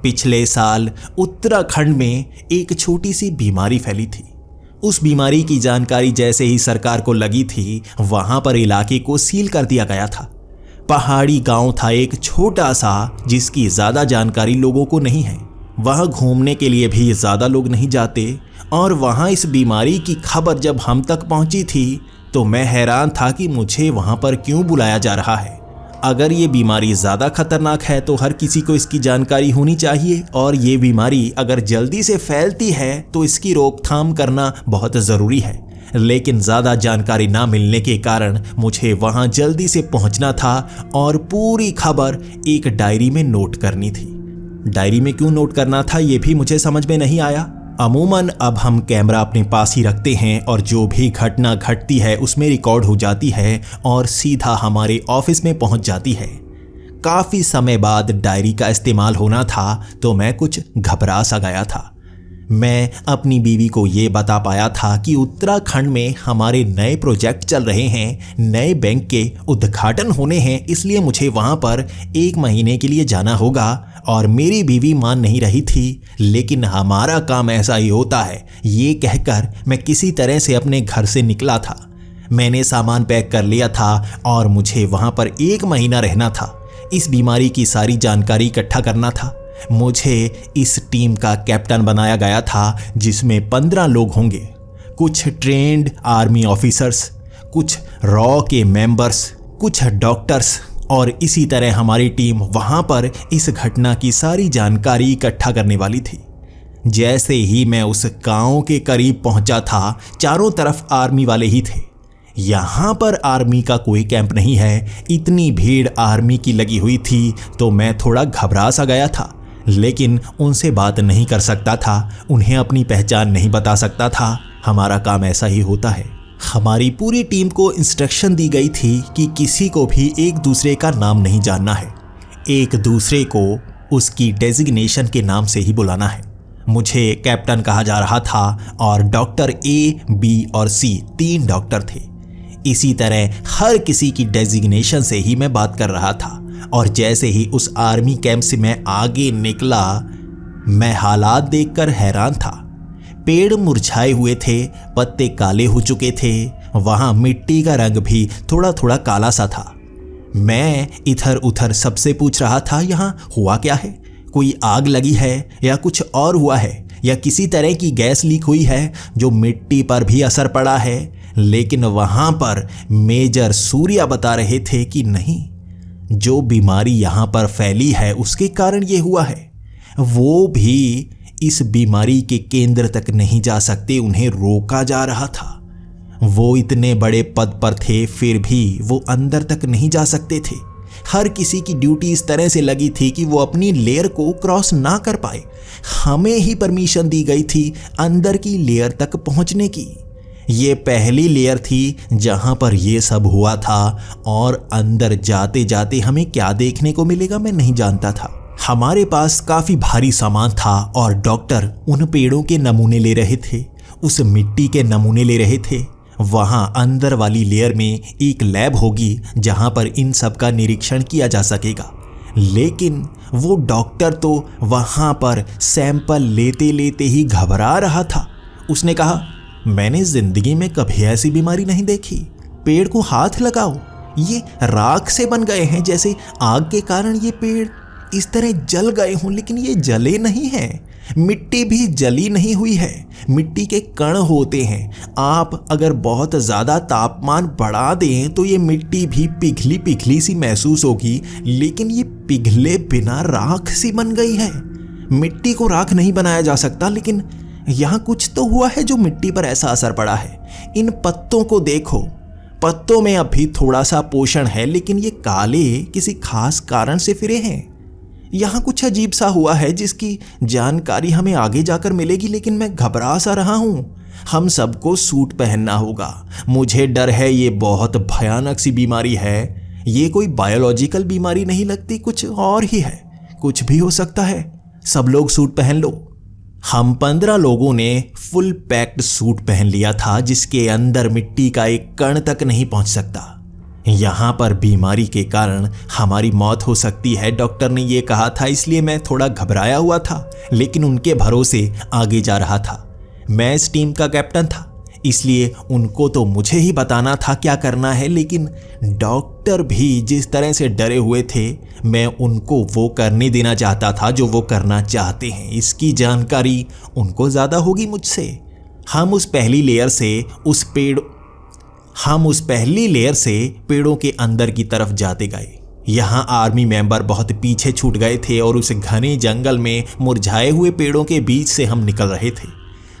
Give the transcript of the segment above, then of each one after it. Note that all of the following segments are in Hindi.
पिछले साल उत्तराखंड में एक छोटी सी बीमारी फैली थी। उस बीमारी की जानकारी जैसे ही सरकार को लगी थी, वहां पर इलाके को सील कर दिया गया था। पहाड़ी गांव था एक छोटा सा, जिसकी ज्यादा जानकारी लोगों को नहीं है। वहां घूमने के लिए भी ज्यादा लोग नहीं जाते और वहां इस बीमारी की खबर जब हम तक पहुंची थी तो मैं हैरान था कि मुझे वहां पर क्यों बुलाया जा रहा है। अगर ये बीमारी ज़्यादा खतरनाक है तो हर किसी को इसकी जानकारी होनी चाहिए और ये बीमारी अगर जल्दी से फैलती है तो इसकी रोकथाम करना बहुत ज़रूरी है। लेकिन ज़्यादा जानकारी ना मिलने के कारण मुझे वहाँ जल्दी से पहुँचना था और पूरी खबर एक डायरी में नोट करनी थी। डायरी में क्यों नोट करना था ये भी मुझे समझ में नहीं आया। अमूमन अब हम कैमरा अपने पास ही रखते हैं और जो भी घटना घटती है उसमें रिकॉर्ड हो जाती है और सीधा हमारे ऑफिस में पहुंच जाती है। काफ़ी समय बाद डायरी का इस्तेमाल होना था तो मैं कुछ घबरा सा गया था। मैं अपनी बीवी को ये बता पाया था कि उत्तराखंड में हमारे नए प्रोजेक्ट चल रहे हैं, नए बैंक के उद्घाटन होने हैं, इसलिए मुझे वहाँ पर 1 महीने के लिए जाना होगा। और मेरी बीवी मान नहीं रही थी, लेकिन हमारा काम ऐसा ही होता है, ये कहकर मैं किसी तरह से अपने घर से निकला था। मैंने सामान पैक कर लिया था और मुझे वहाँ पर 1 महीना रहना था। इस बीमारी की सारी जानकारी इकट्ठा करना था। मुझे इस टीम का कैप्टन बनाया गया था जिसमें 15 लोग होंगे, कुछ ट्रेंड आर्मी ऑफिसर्स, कुछ रॉ के मेंबर्स, कुछ डॉक्टर्स और इसी तरह हमारी टीम वहां पर इस घटना की सारी जानकारी इकट्ठा करने वाली थी। जैसे ही मैं उस गांव के करीब पहुंचा था, चारों तरफ आर्मी वाले ही थे। यहाँ पर आर्मी का कोई कैंप नहीं है। इतनी भीड़ आर्मी की लगी हुई थी तो मैं थोड़ा घबरा सा गया था, लेकिन उनसे बात नहीं कर सकता था, उन्हें अपनी पहचान नहीं बता सकता था। हमारा काम ऐसा ही होता है। हमारी पूरी टीम को इंस्ट्रक्शन दी गई थी कि किसी को भी एक दूसरे का नाम नहीं जानना है, एक दूसरे को उसकी डेजिग्नेशन के नाम से ही बुलाना है। मुझे कैप्टन कहा जा रहा था और डॉक्टर ए, बी और सी 3 डॉक्टर थे। इसी तरह हर किसी की डेजिग्नेशन से ही मैं बात कर रहा था। और जैसे ही उस आर्मी कैंप से मैं आगे निकला, मैं हालात देखकर हैरान था। पेड़ मुरझाए हुए थे, पत्ते काले हो चुके थे, वहां मिट्टी का रंग भी थोड़ा थोड़ा काला सा था। मैं इधर उधर सबसे पूछ रहा था, यहाँ हुआ क्या है? कोई आग लगी है या कुछ और हुआ है या किसी तरह की गैस लीक हुई है जो मिट्टी पर भी असर पड़ा है? लेकिन वहां पर मेजर सूर्या बता रहे थे कि नहीं, जो बीमारी यहाँ पर फैली है उसके कारण ये हुआ है। वो भी इस बीमारी के केंद्र तक नहीं जा सकते, उन्हें रोका जा रहा था। वो इतने बड़े पद पर थे, फिर भी वो अंदर तक नहीं जा सकते थे। हर किसी की ड्यूटी इस तरह से लगी थी कि वो अपनी लेयर को क्रॉस ना कर पाए। हमें ही परमिशन दी गई थी अंदर की लेयर तक पहुंचने की। ये पहली लेयर थी जहां पर ये सब हुआ था और अंदर जाते जाते हमें क्या देखने को मिलेगा मैं नहीं जानता था। हमारे पास काफ़ी भारी सामान था और डॉक्टर उन पेड़ों के नमूने ले रहे थे, उस मिट्टी के नमूने ले रहे थे। वहाँ अंदर वाली लेयर में एक लैब होगी जहाँ पर इन सब का निरीक्षण किया जा सकेगा। लेकिन वो डॉक्टर तो वहाँ पर सैंपल लेते लेते ही घबरा रहा था। उसने कहा, मैंने जिंदगी में कभी ऐसी बीमारी नहीं देखी। पेड़ को हाथ लगाओ, ये राख से बन गए हैं, जैसे आग के कारण ये पेड़ इस तरह जल गए हों, लेकिन ये जले नहीं हैं। मिट्टी भी जली नहीं हुई है, मिट्टी के कण होते हैं। आप अगर बहुत ज़्यादा तापमान बढ़ा दें तो ये मिट्टी भी पिघली पिघली सी महसूस होगी, लेकिन ये पिघले बिना राख सी बन गई है। मिट्टी को राख नहीं बनाया जा सकता, लेकिन यहाँ कुछ तो हुआ है जो मिट्टी पर ऐसा असर पड़ा है। इन पत्तों को देखो, पत्तों में अभी थोड़ा सा पोषण है, लेकिन ये काले किसी खास कारण से फिरे हैं। यहाँ कुछ अजीब सा हुआ है जिसकी जानकारी हमें आगे जाकर मिलेगी, लेकिन मैं घबरा सा रहा हूँ। हम सबको सूट पहनना होगा। मुझे डर है ये बहुत भयानक सी बीमारी है। ये कोई बायोलॉजिकल बीमारी नहीं लगती, कुछ और ही है, कुछ भी हो सकता है। सब लोग सूट पहन लो। हम 15 लोगों ने फुल पैक्ड सूट पहन लिया था जिसके अंदर मिट्टी का एक कण तक नहीं पहुंच सकता। यहाँ पर बीमारी के कारण हमारी मौत हो सकती है, डॉक्टर ने ये कहा था। इसलिए मैं थोड़ा घबराया हुआ था, लेकिन उनके भरोसे आगे जा रहा था। मैं इस टीम का कैप्टन था, इसलिए उनको तो मुझे ही बताना था क्या करना है। लेकिन डॉक्टर भी जिस तरह से डरे हुए थे, मैं उनको वो करने देना चाहता था जो वो करना चाहते हैं। इसकी जानकारी उनको ज़्यादा होगी मुझसे। हम उस पहली लेयर से पेड़ों के अंदर की तरफ जाते गए। यहाँ आर्मी मेंबर बहुत पीछे छूट गए थे और उस घने जंगल में मुरझाए हुए पेड़ों के बीच से हम निकल रहे थे।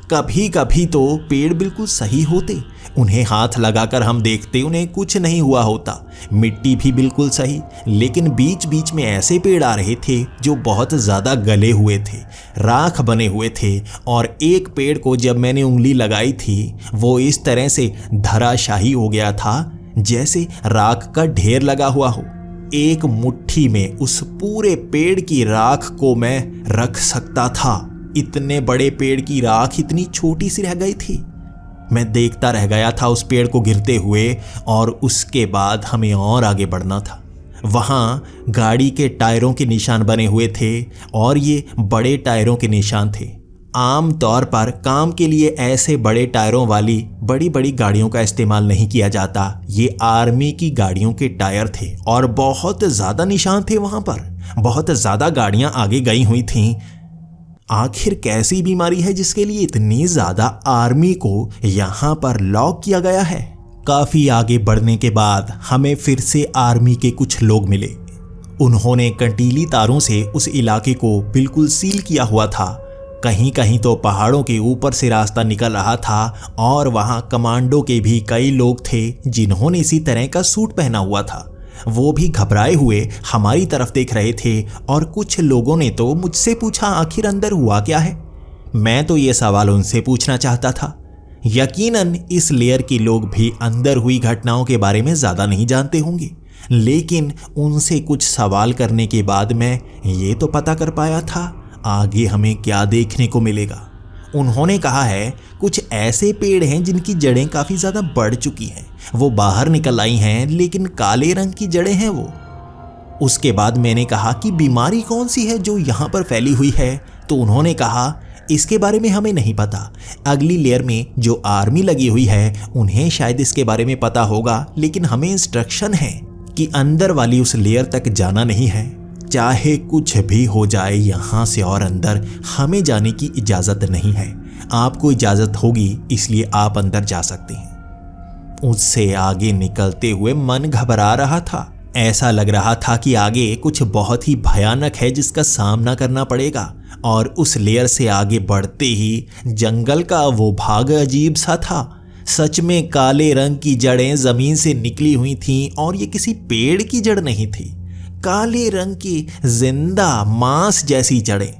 कभी कभी तो पेड़ बिल्कुल सही होते, उन्हें हाथ लगाकर हम देखते, उन्हें कुछ नहीं हुआ होता, मिट्टी भी बिल्कुल सही। लेकिन बीच बीच में ऐसे पेड़ आ रहे थे जो बहुत ज़्यादा गले हुए थे, राख बने हुए थे। और एक पेड़ को जब मैंने उंगली लगाई थी, वो इस तरह से धराशाही हो गया था जैसे राख का ढेर लगा हुआ हो। एक मुट्ठी में उस पूरे पेड़ की राख को मैं रख सकता था। इतने बड़े पेड़ की राख इतनी छोटी सी रह गई थी। मैं देखता रह गया था उस पेड़ को गिरते हुए, और उसके बाद हमें और आगे बढ़ना था। वहाँ गाड़ी के टायरों के निशान बने हुए थे, और ये बड़े टायरों के निशान थे। आम तौर पर काम के लिए ऐसे बड़े टायरों वाली बड़ी बड़ी गाड़ियों का इस्तेमाल नहीं किया जाता। ये आर्मी की गाड़ियों के टायर थे, और बहुत ज़्यादा निशान थे वहाँ पर। बहुत ज़्यादा गाड़ियाँ आगे गई हुई थीं। आखिर कैसी बीमारी है जिसके लिए इतनी ज्यादा आर्मी को यहाँ पर लॉक किया गया है? काफी आगे बढ़ने के बाद हमें फिर से आर्मी के कुछ लोग मिले। उन्होंने कंटीली तारों से उस इलाके को बिल्कुल सील किया हुआ था। कहीं कहीं तो पहाड़ों के ऊपर से रास्ता निकल रहा था, और वहाँ कमांडो के भी कई लोग थे जिन्होंने इसी तरह का सूट पहना हुआ था। वो भी घबराए हुए हमारी तरफ देख रहे थे, और कुछ लोगों ने तो मुझसे पूछा आखिर अंदर हुआ क्या है। मैं तो ये सवाल उनसे पूछना चाहता था। यकीनन इस लेयर के लोग भी अंदर हुई घटनाओं के बारे में ज़्यादा नहीं जानते होंगे, लेकिन उनसे कुछ सवाल करने के बाद मैं ये तो पता कर पाया था आगे हमें क्या देखने को मिलेगा। उन्होंने कहा है कुछ ऐसे पेड़ हैं जिनकी जड़ें काफ़ी ज़्यादा बढ़ चुकी हैं, वो बाहर निकल आई हैं, लेकिन काले रंग की जड़ें हैं वो। उसके बाद मैंने कहा कि बीमारी कौन सी है जो यहाँ पर फैली हुई है, तो उन्होंने कहा इसके बारे में हमें नहीं पता। अगली लेयर में जो आर्मी लगी हुई है उन्हें शायद इसके बारे में पता होगा, लेकिन हमें इंस्ट्रक्शन है कि अंदर वाली उस लेयर तक जाना नहीं है। चाहे कुछ भी हो जाए, यहाँ से और अंदर हमें जाने की इजाज़त नहीं है। आपको इजाज़त होगी इसलिए आप अंदर जा सकते हैं। उससे आगे निकलते हुए मन घबरा रहा था। ऐसा लग रहा था कि आगे कुछ बहुत ही भयानक है जिसका सामना करना पड़ेगा। और उस लेयर से आगे बढ़ते ही जंगल का वो भाग अजीब सा था। सच में काले रंग की जड़ें ज़मीन से निकली हुई थीं, और ये किसी पेड़ की जड़ नहीं थी। काले रंग की जिंदा मांस जैसी जड़ें,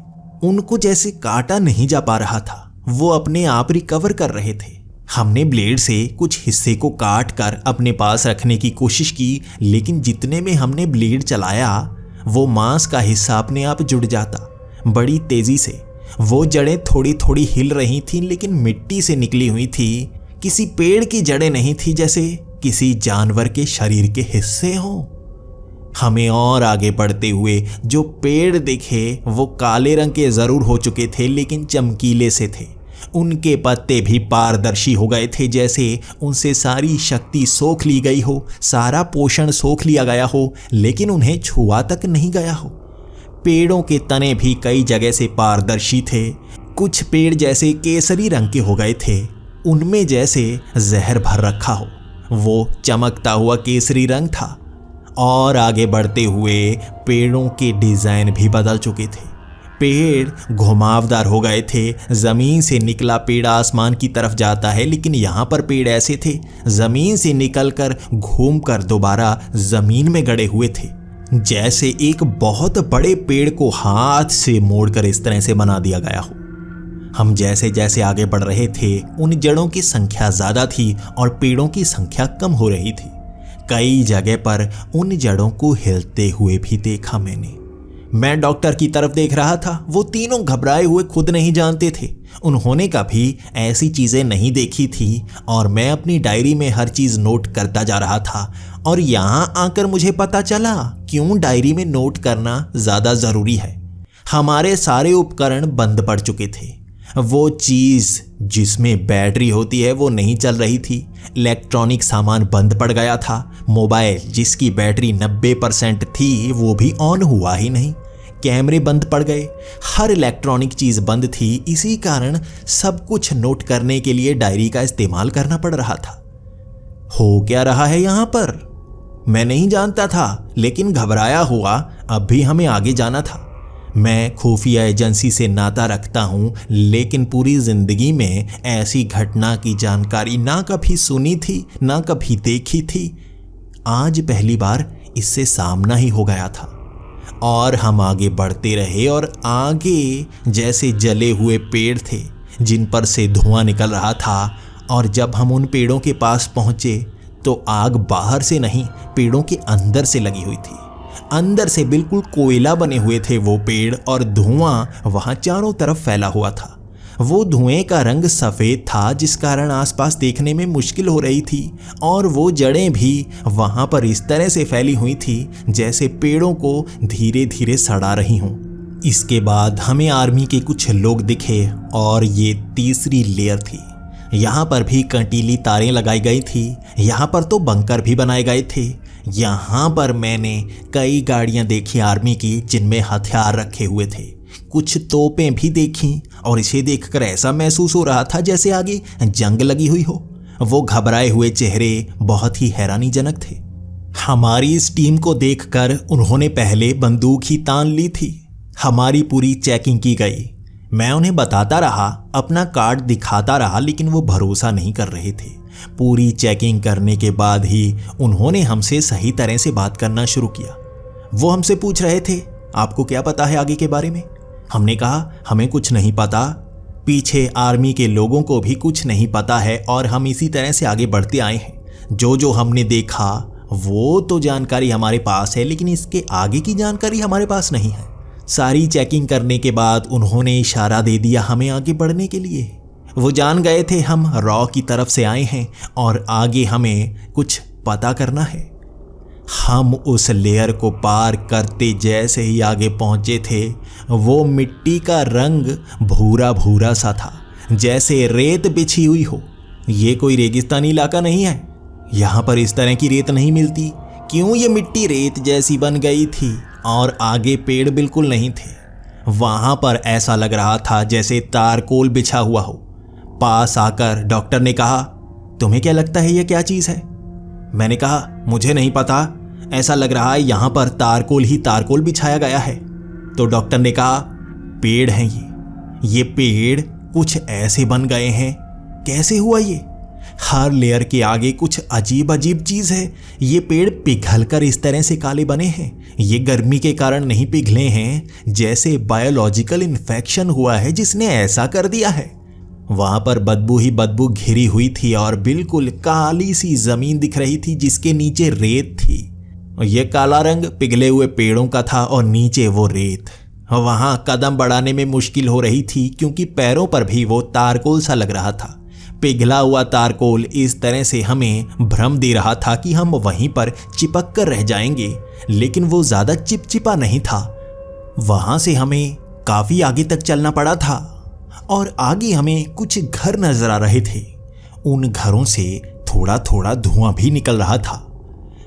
उनको जैसे काटा नहीं जा पा रहा था। वो अपने आप रिकवर कर रहे थे। हमने ब्लेड से कुछ हिस्से को काट कर अपने पास रखने की कोशिश की, लेकिन जितने में हमने ब्लेड चलाया वो मांस का हिस्सा अपने आप जुड़ जाता। बड़ी तेजी से वो जड़ें थोड़ी थोड़ी हिल रही थीं, लेकिन मिट्टी से निकली हुई थी। किसी पेड़ की जड़ें नहीं थी, जैसे किसी जानवर के शरीर के हिस्से हों। हमें और आगे बढ़ते हुए जो पेड़ दिखे वो काले रंग के जरूर हो चुके थे, लेकिन चमकीले से थे। उनके पत्ते भी पारदर्शी हो गए थे, जैसे उनसे सारी शक्ति सोख ली गई हो, सारा पोषण सोख लिया गया हो, लेकिन उन्हें छुआ तक नहीं गया हो। पेड़ों के तने भी कई जगह से पारदर्शी थे। कुछ पेड़ जैसे केसरी रंग के हो गए थे, उनमें जैसे जहर भर रखा हो। वो चमकता हुआ केसरी रंग था। और आगे बढ़ते हुए पेड़ों के डिज़ाइन भी बदल चुके थे। पेड़ घुमावदार हो गए थे। ज़मीन से निकला पेड़ आसमान की तरफ जाता है, लेकिन यहाँ पर पेड़ ऐसे थे ज़मीन से निकलकर घूमकर दोबारा ज़मीन में गड़े हुए थे, जैसे एक बहुत बड़े पेड़ को हाथ से मोड़कर इस तरह से बना दिया गया हो। हम जैसे जैसे आगे बढ़ रहे थे, उन जड़ों की संख्या ज़्यादा थी और पेड़ों की संख्या कम हो रही थी। कई जगह पर उन जड़ों को हिलते हुए भी देखा मैंने। मैं डॉक्टर की तरफ देख रहा था। वो तीनों घबराए हुए खुद नहीं जानते थे। उन्होंने कभी ऐसी चीज़ें नहीं देखी थी, और मैं अपनी डायरी में हर चीज़ नोट करता जा रहा था। और यहाँ आकर मुझे पता चला क्यों डायरी में नोट करना ज़्यादा ज़रूरी है। हमारे सारे उपकरण बंद पड़ चुके थे। वो चीज़ जिसमें बैटरी होती है वो नहीं चल रही थी। इलेक्ट्रॉनिक सामान बंद पड़ गया था। मोबाइल जिसकी बैटरी 90% थी वो भी ऑन हुआ ही नहीं। कैमरे बंद पड़ गए। हर इलेक्ट्रॉनिक चीज़ बंद थी। इसी कारण सब कुछ नोट करने के लिए डायरी का इस्तेमाल करना पड़ रहा था। हो क्या रहा है यहाँ पर मैं नहीं जानता था, लेकिन घबराया हुआ अब भी हमें आगे जाना था। मैं खुफिया एजेंसी से नाता रखता हूँ, लेकिन पूरी जिंदगी में ऐसी घटना की जानकारी ना कभी सुनी थी ना कभी देखी थी। आज पहली बार इससे सामना ही हो गया था। और हम आगे बढ़ते रहे और आगे जैसे जले हुए पेड़ थे जिन पर से धुआं निकल रहा था। और जब हम उन पेड़ों के पास पहुंचे तो आग बाहर से नहीं, पेड़ों के अंदर से लगी हुई थी। अंदर से बिल्कुल कोयला बने हुए थे वो पेड़, और धुआं वहां चारों तरफ फैला हुआ था। वो धुएं का रंग सफ़ेद था, जिस कारण आसपास देखने में मुश्किल हो रही थी। और वो जड़ें भी वहां पर इस तरह से फैली हुई थी जैसे पेड़ों को धीरे धीरे सड़ा रही हों। इसके बाद हमें आर्मी के कुछ लोग दिखे और ये तीसरी लेयर थी। यहाँ पर भी कंटीली तारें लगाई गई थी। यहाँ पर तो बंकर भी बनाए गए थे। यहाँ पर मैंने कई गाड़ियाँ देखी आर्मी की जिनमें हथियार रखे हुए थे। कुछ तोपें भी देखीं और इसे देखकर ऐसा महसूस हो रहा था जैसे आगे जंग लगी हुई हो। वो घबराए हुए चेहरे बहुत ही हैरानीजनक थे। हमारी इस टीम को देखकर उन्होंने पहले बंदूक ही तान ली थी। हमारी पूरी चेकिंग की गई। मैं उन्हें बताता रहा, अपना कार्ड दिखाता रहा, लेकिन वो भरोसा नहीं कर रहे थे। पूरी चेकिंग करने के बाद ही उन्होंने हमसे सही तरह से बात करना शुरू किया। वो हमसे पूछ रहे थे, आपको क्या पता है आगे के बारे में? हमने कहा, हमें कुछ नहीं पता। पीछे आर्मी के लोगों को भी कुछ नहीं पता है और हम इसी तरह से आगे बढ़ते आए हैं। जो जो हमने देखा वो तो जानकारी हमारे पास है, लेकिन इसके आगे की जानकारी हमारे पास नहीं है। सारी चेकिंग करने के बाद उन्होंने इशारा दे दिया हमें आगे बढ़ने के लिए। वो जान गए थे हम रॉ की तरफ से आए हैं और आगे हमें कुछ पता करना है। हम उस लेयर को पार करते जैसे ही आगे पहुंचे थे, वो मिट्टी का रंग भूरा भूरा सा था, जैसे रेत बिछी हुई हो। ये कोई रेगिस्तानी इलाका नहीं है। यहाँ पर इस तरह की रेत नहीं मिलती। क्यों ये मिट्टी रेत जैसी बन गई थी? और आगे पेड़ बिल्कुल नहीं थे। वहां पर ऐसा लग रहा था जैसे तारकोल बिछा हुआ हो। पास आकर डॉक्टर ने कहा, तुम्हें क्या लगता है ये क्या चीज़ है? मैंने कहा, मुझे नहीं पता, ऐसा लग रहा है यहाँ पर तारकोल ही तारकोल बिछाया गया है। तो डॉक्टर ने कहा, पेड़ हैं ये पेड़ कुछ ऐसे बन गए हैं। कैसे हुआ ये? हर लेयर के आगे कुछ अजीब अजीब चीज है। ये पेड़ पिघल कर इस तरह से काले बने हैं। ये गर्मी के कारण नहीं पिघले हैं, जैसे बायोलॉजिकल इन्फेक्शन हुआ है जिसने ऐसा कर दिया है। वहां पर बदबू ही बदबू घिरी हुई थी और बिल्कुल काली सी जमीन दिख रही थी जिसके नीचे रेत थी। ये काला रंग पिघले हुए पेड़ों का था और नीचे वो रेत। वहां कदम बढ़ाने में मुश्किल हो रही थी क्योंकि पैरों पर भी वो तारकोल सा लग रहा था। पिघला हुआ तारकोल इस तरह से हमें भ्रम दे रहा था कि हम वहीं पर चिपक कर रह जाएंगे, लेकिन वो ज्यादा चिपचिपा नहीं था। वहां से हमें काफी आगे तक चलना पड़ा था और आगे हमें कुछ घर नजर आ रहे थे। उन घरों से थोड़ा थोड़ा धुआं भी निकल रहा था।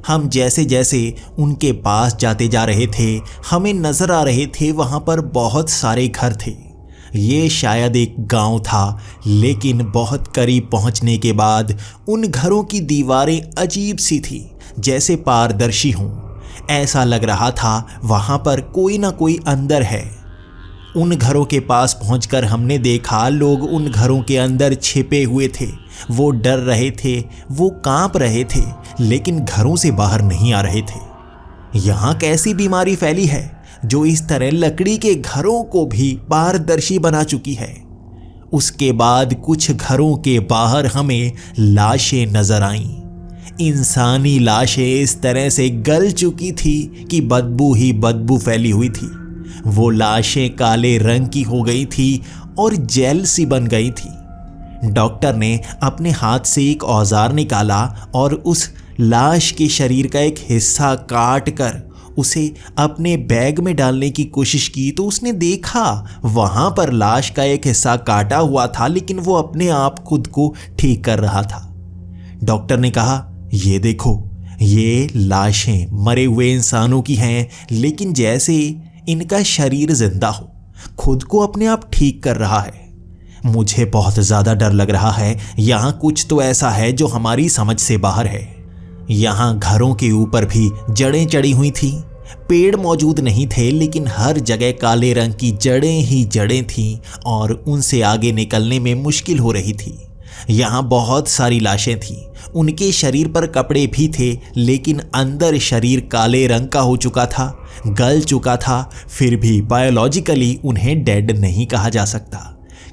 हम जैसे जैसे उनके पास जाते जा रहे थे, हमें नजर आ रहे थे वहां पर बहुत सारे घर थे। ये शायद एक गांव था, लेकिन बहुत करीब पहुंचने के बाद उन घरों की दीवारें अजीब सी थी, जैसे पारदर्शी हों। ऐसा लग रहा था वहां पर कोई ना कोई अंदर है। उन घरों के पास पहुंचकर हमने देखा लोग उन घरों के अंदर छिपे हुए थे। वो डर रहे थे, वो कांप रहे थे, लेकिन घरों से बाहर नहीं आ रहे थे। यहाँ कैसी बीमारी फैली है जो इस तरह लकड़ी के घरों को भी पारदर्शी बना चुकी है? उसके बाद कुछ घरों के बाहर हमें लाशें नजर आईं। इंसानी लाशें इस तरह से गल चुकी थी कि बदबू ही बदबू फैली हुई थी। वो लाशें काले रंग की हो गई थी और जेल सी बन गई थी। डॉक्टर ने अपने हाथ से एक औजार निकाला और उस लाश के शरीर का एक हिस्सा काट कर उसे अपने बैग में डालने की कोशिश की तो उसने देखा वहां पर लाश का एक हिस्सा काटा हुआ था, लेकिन वो अपने आप खुद को ठीक कर रहा था। डॉक्टर ने कहा, ये देखो, ये लाशें मरे हुए इंसानों की हैं, लेकिन जैसे इनका शरीर जिंदा हो, खुद को अपने आप ठीक कर रहा है। मुझे बहुत ज्यादा डर लग रहा है। यहाँ कुछ तो ऐसा है जो हमारी समझ से बाहर है। यहाँ घरों के ऊपर भी जड़ें चढ़ी हुई थी। पेड़ मौजूद नहीं थे, लेकिन हर जगह काले रंग की जड़ें ही जड़ें थीं और उनसे आगे निकलने में मुश्किल हो रही थी। यहाँ बहुत सारी लाशें थीं। उनके शरीर पर कपड़े भी थे, लेकिन अंदर शरीर काले रंग का हो चुका था, गल चुका था। फिर भी बायोलॉजिकली उन्हें डेड नहीं कहा जा सकता।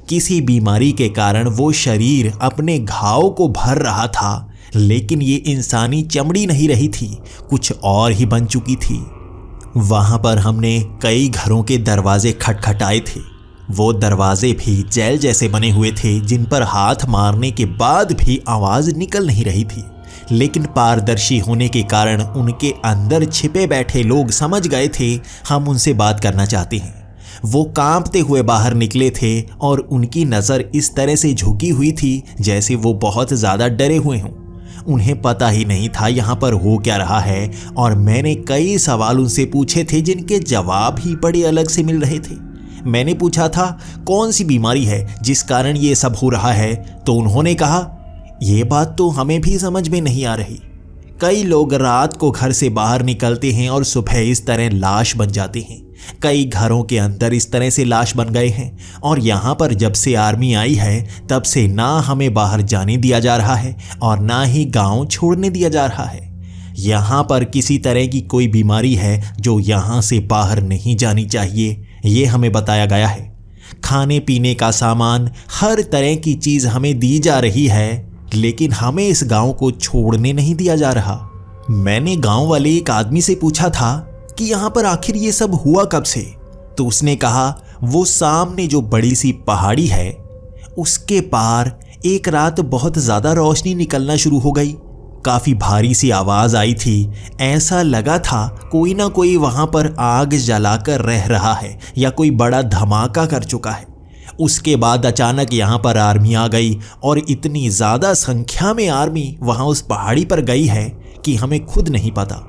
किसी बीमारी के कारण वो शरीर अपने घाव को भर रहा था, लेकिन ये इंसानी चमड़ी नहीं रही थी, कुछ और ही बन चुकी थी। वहां पर हमने कई घरों के दरवाजे खटखटाए थे। वो दरवाजे भी जेल जैसे बने हुए थे, जिन पर हाथ मारने के बाद भी आवाज निकल नहीं रही थी, लेकिन पारदर्शी होने के कारण उनके अंदर छिपे बैठे लोग समझ गए थे हम उनसे बात करना चाहते हैं। वो कांपते हुए बाहर निकले थे और उनकी नज़र इस तरह से झुकी हुई थी जैसे वो बहुत ज़्यादा डरे हुए हों। उन्हें पता ही नहीं था यहाँ पर हो क्या रहा है, और मैंने कई सवाल उनसे पूछे थे जिनके जवाब ही बड़े अलग से मिल रहे थे। मैंने पूछा था, कौन सी बीमारी है जिस कारण ये सब हो रहा है, तो उन्होंने कहा, ये बात तो हमें भी समझ में नहीं आ रही। कई लोग रात को घर से बाहर निकलते हैं और सुबह इस तरह लाश बन जाते हैं। कई घरों के अंदर इस तरह से लाश बन गए हैं, और यहाँ पर जब से आर्मी आई है तब से ना हमें बाहर जाने दिया जा रहा है और ना ही गांव छोड़ने दिया जा रहा है। यहाँ पर किसी तरह की कोई बीमारी है जो यहाँ से बाहर नहीं जानी चाहिए, ये हमें बताया गया है। खाने पीने का सामान, हर तरह की चीज़ हमें दी जा रही है, लेकिन हमें इस गांव को छोड़ने नहीं दिया जा रहा। मैंने गांव वाले एक आदमी से पूछा था कि यहाँ पर आखिर ये सब हुआ कब से, तो उसने कहा, वो सामने जो बड़ी सी पहाड़ी है उसके पार एक रात बहुत ज़्यादा रोशनी निकलना शुरू हो गई। काफ़ी भारी सी आवाज़ आई थी। ऐसा लगा था कोई ना कोई वहाँ पर आग जलाकर रह रहा है या कोई बड़ा धमाका कर चुका है। उसके बाद अचानक यहाँ पर आर्मी आ गई, और इतनी ज़्यादा संख्या में आर्मी वहाँ उस पहाड़ी पर गई है कि हमें खुद नहीं पता।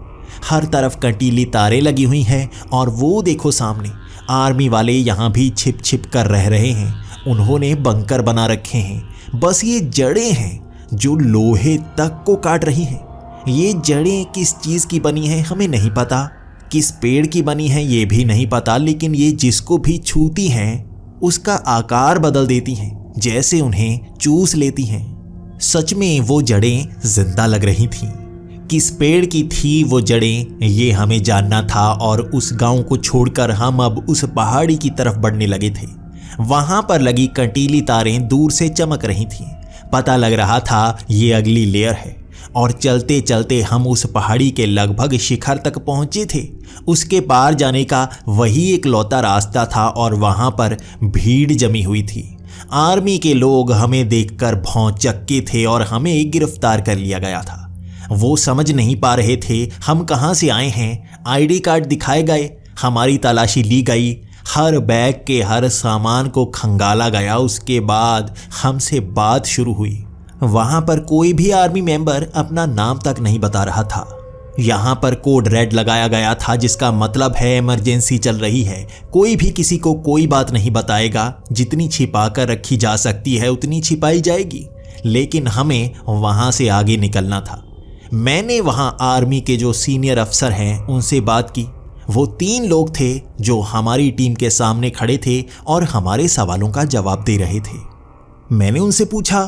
हर तरफ कंटीली तारें लगी हुई हैं, और वो देखो सामने आर्मी वाले यहाँ भी छिप छिप कर रह रहे हैं। उन्होंने बंकर बना रखे हैं। बस ये जड़ें हैं जो लोहे तक को काट रही हैं। ये जड़ें किस चीज़ की बनी हैं हमें नहीं पता, किस पेड़ की बनी हैं ये भी नहीं पता, लेकिन ये जिसको भी छूती हैं उसका आकार बदल देती हैं, जैसे उन्हें चूस लेती हैं। सच में वो जड़ें जिंदा लग रही थीं। किस पेड़ की थी वो जड़ें, ये हमें जानना था, और उस गांव को छोड़कर हम अब उस पहाड़ी की तरफ बढ़ने लगे थे। वहां पर लगी कंटीली तारें दूर से चमक रही थीं। पता लग रहा था ये अगली लेयर है, और चलते चलते हम उस पहाड़ी के लगभग शिखर तक पहुंचे थे। उसके पार जाने का वही एक लौता रास्ता था, और वहां पर भीड़ जमी हुई थी। आर्मी के लोग हमें देखकर भौंचक्के थे और हमें गिरफ्तार कर लिया गया था। वो समझ नहीं पा रहे थे हम कहाँ से आए हैं। आईडी कार्ड दिखाए गए, हमारी तलाशी ली गई, हर बैग के हर सामान को खंगाला गया। उसके बाद हमसे बात शुरू हुई। वहाँ पर कोई भी आर्मी मेंबर अपना नाम तक नहीं बता रहा था। यहाँ पर कोड रेड लगाया गया था, जिसका मतलब है इमरजेंसी चल रही है। कोई भी किसी को कोई बात नहीं बताएगा। जितनी छिपा कर रखी जा सकती है उतनी छिपाई जाएगी, लेकिन हमें वहाँ से आगे निकलना था। मैंने वहाँ आर्मी के जो सीनियर अफसर हैं उनसे बात की। वो 3 लोग थे जो हमारी टीम के सामने खड़े थे और हमारे सवालों का जवाब दे रहे थे। मैंने उनसे पूछा,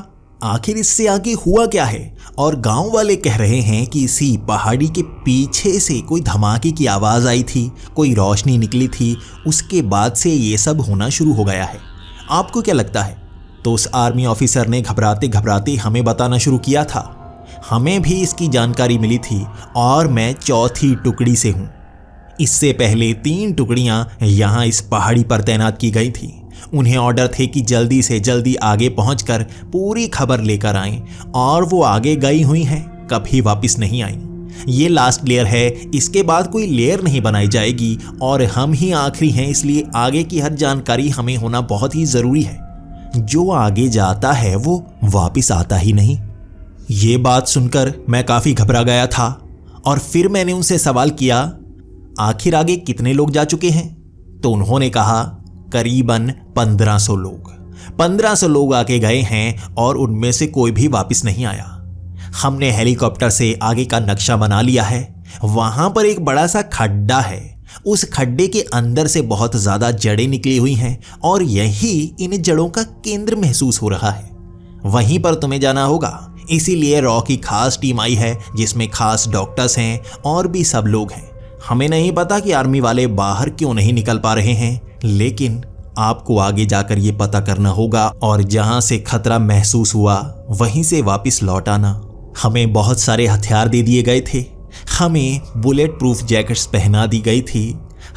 आखिर इससे आगे हुआ क्या है? और गांव वाले कह रहे हैं कि इसी पहाड़ी के पीछे से कोई धमाके की आवाज़ आई थी, कोई रोशनी निकली थी, उसके बाद से ये सब होना शुरू हो गया है। आपको क्या लगता है? तो उस आर्मी ऑफिसर ने घबराते घबराते हमें बताना शुरू किया था। हमें भी इसकी जानकारी मिली थी, और मैं चौथी टुकड़ी से हूँ। इससे पहले 3 टुकड़ियाँ यहाँ इस पहाड़ी पर तैनात की गई थी। उन्हें ऑर्डर थे कि जल्दी से जल्दी आगे पहुंचकर पूरी खबर लेकर आएं, और वो आगे गई हुई हैं। कभी वापस नहीं आई। ये लास्ट लेयर है, इसके बाद कोई लेयर नहीं बनाई जाएगी और हम ही आखिरी हैं, इसलिए आगे की हर जानकारी हमें होना बहुत ही जरूरी है। जो आगे जाता है वो वापस आता ही नहीं। ये बात सुनकर मैं काफी घबरा गया था और फिर मैंने उनसे सवाल किया, आखिर आगे कितने लोग जा चुके हैं? तो उन्होंने कहा, करीबन 1500 लोग। 1500 लोग आगे गए हैं और उनमें से कोई भी वापस नहीं आया। हमने हेलीकॉप्टर से आगे का नक्शा बना लिया है। वहां पर एक बड़ा सा खड्डा है। उस खड्डे के अंदर से बहुत ज्यादा जड़ें निकली हुई हैं और यही इन जड़ों का केंद्र महसूस हो रहा है। वहीं पर तुम्हें जाना होगा, इसीलिए रॉ की खास टीम आई है जिसमें खास डॉक्टर्स हैं और भी सब लोग हैं। हमें नहीं पता कि आर्मी वाले बाहर क्यों नहीं निकल पा रहे हैं, लेकिन आपको आगे जाकर ये पता करना होगा और जहां से खतरा महसूस हुआ वहीं से वापस लौट आना। हमें बहुत सारे हथियार दे दिए गए थे। हमें बुलेट प्रूफ जैकेट्स पहना दी गई थी।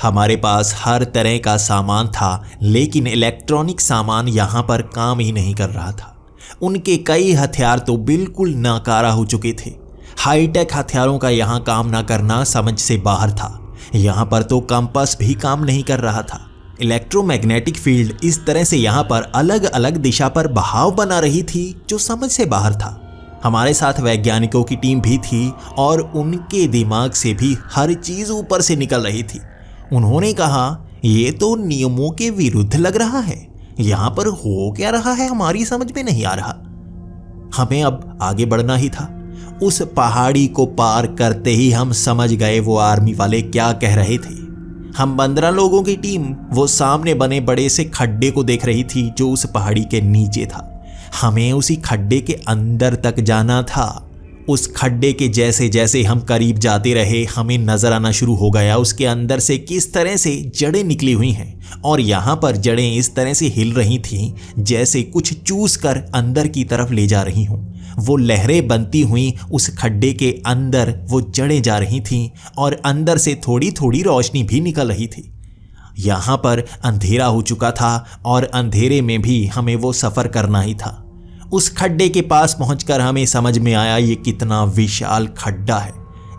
हमारे पास हर तरह का सामान था, लेकिन इलेक्ट्रॉनिक सामान यहाँ पर काम ही नहीं कर रहा था। उनके कई हथियार तो बिल्कुल नाकारा हो चुके थे। हाईटेक हथियारों का यहाँ काम ना करना समझ से बाहर था। यहाँ पर तो कंपास भी काम नहीं कर रहा था। इलेक्ट्रोमैग्नेटिक फील्ड इस तरह से यहाँ पर अलग अलग दिशा पर बहाव बना रही थी जो समझ से बाहर था। हमारे साथ वैज्ञानिकों की टीम भी थी और उनके दिमाग से भी हर चीज ऊपर से निकल रही थी। उन्होंने कहा, ये तो नियमों के विरुद्ध लग रहा है। यहाँ पर हो क्या रहा है हमारी समझ में नहीं आ रहा। हमें अब आगे बढ़ना ही था। उस पहाड़ी को पार करते ही हम समझ गए वो आर्मी वाले क्या कह रहे थे। हम 15 लोगों की टीम वो सामने बने बड़े से खड्डे को देख रही थी जो उस पहाड़ी के नीचे था। हमें उसी खड्डे के अंदर तक जाना था। उस खड्डे के जैसे जैसे हम करीब जाते रहे, हमें नजर आना शुरू हो गया उसके अंदर से किस तरह से जड़ें निकली हुई हैं और यहाँ पर जड़ें इस तरह से हिल रही थीं जैसे कुछ चूस कर अंदर की तरफ ले जा रही हों। वो लहरें बनती हुई उस खड्डे के अंदर वो जड़ें जा रही थीं और अंदर से थोड़ी थोड़ी रोशनी भी निकल रही थी। यहाँ पर अंधेरा हो चुका था और अंधेरे में भी हमें वो सफ़र करना ही था। उस खड्डे के पास पहुंचकर हमें समझ में आया ये कितना विशाल खड्डा है,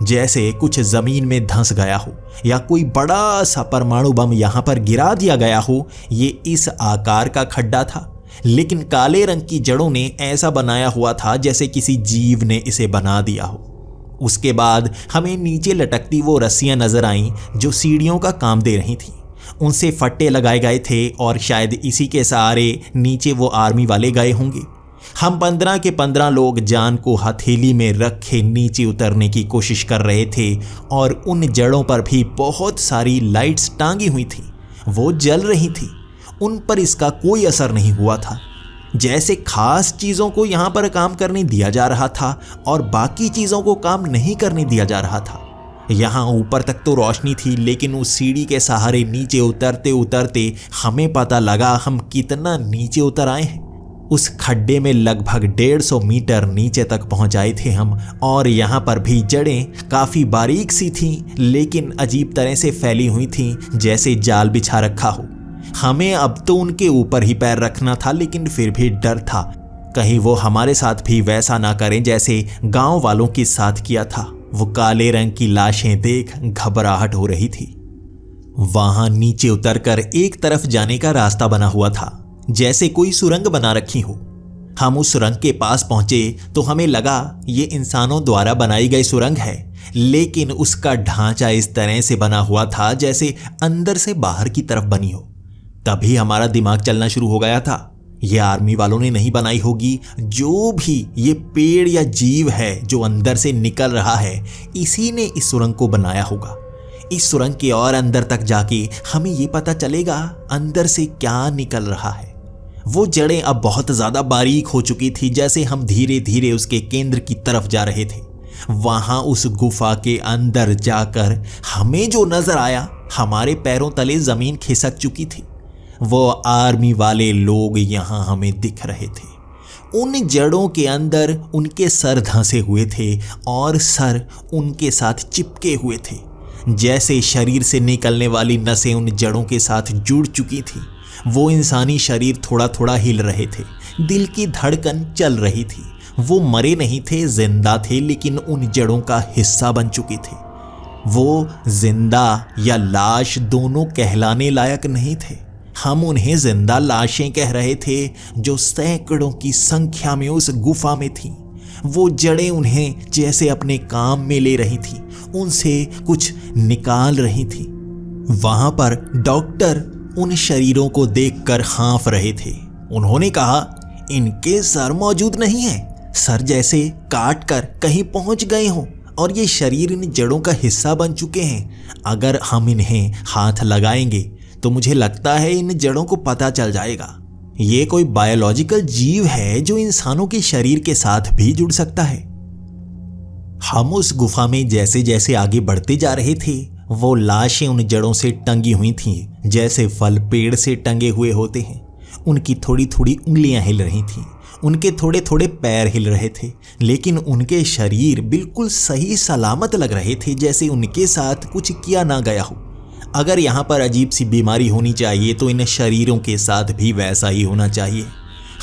जैसे कुछ ज़मीन में धंस गया हो या कोई बड़ा सा परमाणु बम यहाँ पर गिरा दिया गया हो। ये इस आकार का खड्डा था, लेकिन काले रंग की जड़ों ने ऐसा बनाया हुआ था जैसे किसी जीव ने इसे बना दिया हो। उसके बाद हमें नीचे लटकती वो रस्सियाँ नजर आईं जो सीढ़ियों का काम दे रही थीं। उनसे फट्टे लगाए गए थे और शायद इसी के सहारे नीचे वो आर्मी वाले गए होंगे। हम 15 के 15 लोग जान को हथेली में रखे नीचे उतरने की कोशिश कर रहे थे और उन जड़ों पर भी बहुत सारी लाइट्स टांगी हुई थी। वो जल रही थी। उन पर इसका कोई असर नहीं हुआ था, जैसे खास चीज़ों को यहाँ पर काम करने दिया जा रहा था और बाकी चीज़ों को काम नहीं करने दिया जा रहा था। यहाँ ऊपर तक तो रोशनी थी, लेकिन उस सीढ़ी के सहारे नीचे उतरते उतरते हमें पता लगा हम कितना नीचे उतर आए हैं। उस खड्डे में लगभग 150 मीटर नीचे तक पहुंच आए थे हम और यहाँ पर भी जड़ें काफ़ी बारीक सी थीं, लेकिन अजीब तरह से फैली हुई थीं जैसे जाल बिछा रखा हो। हमें अब तो उनके ऊपर ही पैर रखना था, लेकिन फिर भी डर था कहीं वो हमारे साथ भी वैसा ना करें जैसे गांव वालों के साथ किया था। वो काले रंग की लाशें देख घबराहट हो रही थी। वहां नीचे उतरकर एक तरफ जाने का रास्ता बना हुआ था, जैसे कोई सुरंग बना रखी हो। हम उस सुरंग के पास पहुंचे तो हमें लगा ये इंसानों द्वारा बनाई गई सुरंग है, लेकिन उसका ढांचा इस तरह से बना हुआ था जैसे अंदर से बाहर की तरफ बनी हो। तभी हमारा दिमाग चलना शुरू हो गया था, ये आर्मी वालों ने नहीं बनाई होगी। जो भी ये पेड़ या जीव है जो अंदर से निकल रहा है, इसी ने इस सुरंग को बनाया होगा। इस सुरंग के और अंदर तक जाके हमें ये पता चलेगा अंदर से क्या निकल रहा है। वो जड़ें अब बहुत ज़्यादा बारीक हो चुकी थी, जैसे हम धीरे धीरे उसके केंद्र की तरफ जा रहे थे। वहाँ उस गुफा के अंदर जाकर हमें जो नज़र आया, हमारे पैरों तले ज़मीन खिसक चुकी थी। वो आर्मी वाले लोग यहाँ हमें दिख रहे थे। उन जड़ों के अंदर उनके सर धंसे हुए थे और सर उनके साथ चिपके हुए थे, जैसे शरीर से निकलने वाली नसें उन जड़ों के साथ जुड़ चुकी थी। वो इंसानी शरीर थोड़ा थोड़ा हिल रहे थे, दिल की धड़कन चल रही थी वो मरे नहीं थे, जिंदा थे, लेकिन उन जड़ों का हिस्सा बन चुके थे। वो जिंदा या लाश दोनों कहलाने लायक नहीं थे। हम उन्हें जिंदा लाशें कह रहे थे जो सैकड़ों की संख्या में उस गुफा में थी। वो जड़ें उन्हें जैसे अपने काम में ले रही थी, उनसे कुछ निकाल रही थी। वहां पर डॉक्टर उन शरीरों को देखकर हाँफ रहे थे। उन्होंने कहा, इनके सर मौजूद नहीं है, सर जैसे काट कर कहीं पहुंच गए हों और ये शरीर इन जड़ों का हिस्सा बन चुके हैं। अगर हम इन्हें हाथ लगाएंगे तो मुझे लगता है इन जड़ों को पता चल जाएगा। ये कोई बायोलॉजिकल जीव है जो इंसानों के शरीर के साथ भी जुड़ सकता है। हम उस गुफा में जैसे जैसे आगे बढ़ते जा रहे थे, वो लाशें उन जड़ों से टंगी हुई थीं, जैसे फल पेड़ से टंगे हुए होते हैं। उनकी थोड़ी थोड़ी उंगलियां हिल रही थीं, उनके थोड़े थोड़े पैर हिल रहे थे, लेकिन उनके शरीर बिल्कुल सही सलामत लग रहे थे, जैसे उनके साथ कुछ किया ना गया हो। अगर यहाँ पर अजीब सी बीमारी होनी चाहिए तो इन शरीरों के साथ भी वैसा ही होना चाहिए।